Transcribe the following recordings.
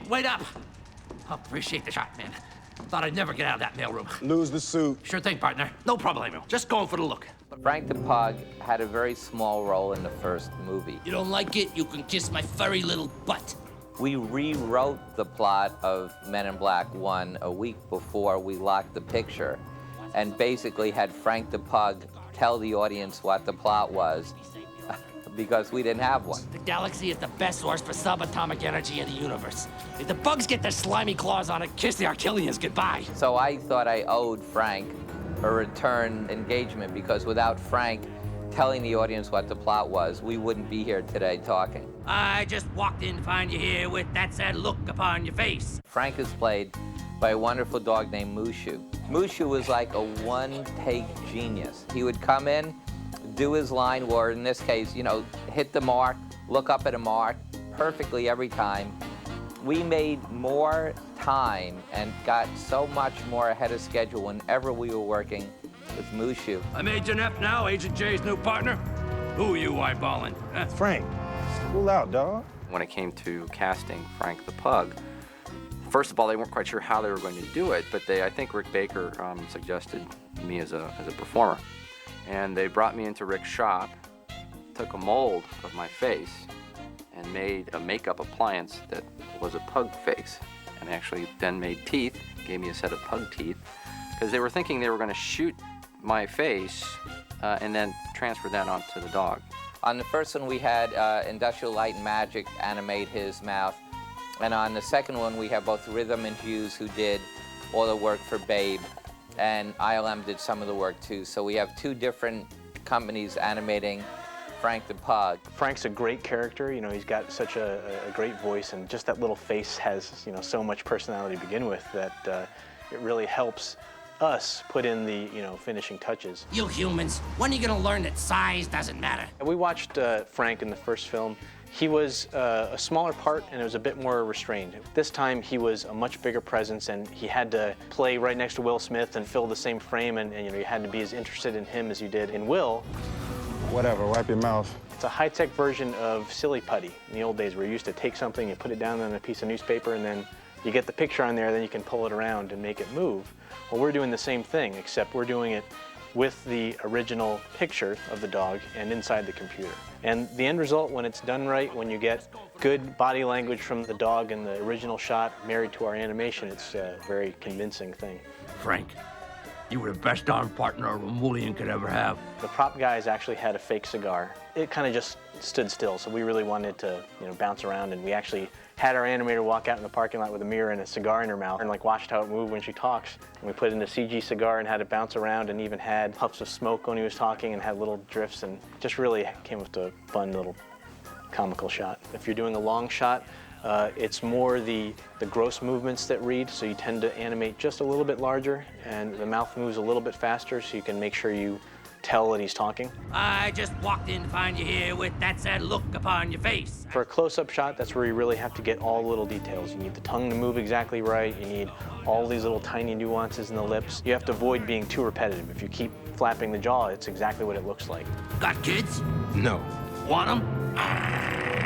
wait up. I appreciate the shot, man. Thought I'd never get out of that mailroom. Lose the suit. Sure thing, partner. No problemo. Just going for the look. Frank the Pug had a very small role in the first movie. You don't like it, you can kiss my furry little butt. We rewrote the plot of Men in Black 1 a week before we locked the picture, and basically had Frank the Pug tell the audience what the plot was, because we didn't have one. The galaxy is the best source for subatomic energy in the universe. If the bugs get their slimy claws on it, kiss the Arquillians goodbye. So I thought I owed Frank a return engagement, because without Frank telling the audience what the plot was, we wouldn't be here today talking. I just walked in to find you here with that sad look upon your face. Frank is played by a wonderful dog named Mushu. Mushu was like a one-take genius. He would come in, do his line, or in this case, you know, hit the mark, look up at a mark, perfectly every time. We made more time and got so much more ahead of schedule whenever we were working with Mushu. I'm Agent F now, Agent J's new partner. Who you eyeballing? Frank, school out, dog. When it came to casting Frank the Pug, first of all, they weren't quite sure how they were going to do it, but I think Rick Baker suggested me as a performer. And they brought me into Rick's shop, took a mold of my face, and made a makeup appliance that was a pug face, and actually then made teeth, gave me a set of pug teeth, because they were thinking they were going to shoot my face and then transfer that onto the dog. On the first one, we had Industrial Light and Magic animate his mouth, and on the second one, we have both Rhythm and Hughes, who did all the work for Babe, and ILM did some of the work too. So we have two different companies animating Frank the Pug. Frank's a great character. You know, he's got such a great voice, and just that little face has, you know, so much personality to begin with that it really helps us put in the, you know, finishing touches. You humans, when are you gonna learn that size doesn't matter? We watched Frank in the first film. He was a smaller part, and it was a bit more restrained. This time, he was a much bigger presence, and he had to play right next to Will Smith and fill the same frame, and you know, you had to be as interested in him as you did in Will. Whatever, wipe your mouth. It's a high-tech version of Silly Putty in the old days, where you used to take something, you put it down on a piece of newspaper, and then you get the picture on there, then you can pull it around and make it move. Well, we're doing the same thing, except we're doing it with the original picture of the dog and inside the computer. And the end result, when it's done right, when you get good body language from the dog in the original shot married to our animation, it's a very convincing thing. Frank, you were the best arm partner a Romulian could ever have. The prop guys actually had a fake cigar. It kind of just stood still, so we really wanted to, you know, bounce around, and we actually had our animator walk out in the parking lot with a mirror and a cigar in her mouth and like watched how it moved when she talks. And we put in a CG cigar and had it bounce around, and even had puffs of smoke when he was talking and had little drifts, and just really came up to a fun little comical shot. If you're doing a long shot, it's more the gross movements that read, so you tend to animate just a little bit larger, and the mouth moves a little bit faster, so you can make sure you tell that he's talking. I just walked in to find you here with that sad look upon your face. For a close-up shot, that's where you really have to get all the little details. You need the tongue to move exactly right. You need all these little tiny nuances in the lips. You have to avoid being too repetitive. If you keep flapping the jaw, it's exactly what it looks like. Got kids? No. Want them?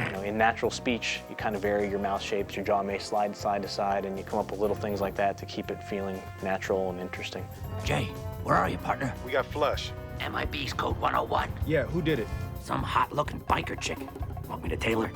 You know, in natural speech, you kind of vary your mouth shapes. Your jaw may slide side to side, and you come up with little things like that to keep it feeling natural and interesting. Jay, where are you, partner? We got Flush. MIB's Code 101. Yeah, who did it? Some hot-looking biker chick. Want me to tailor?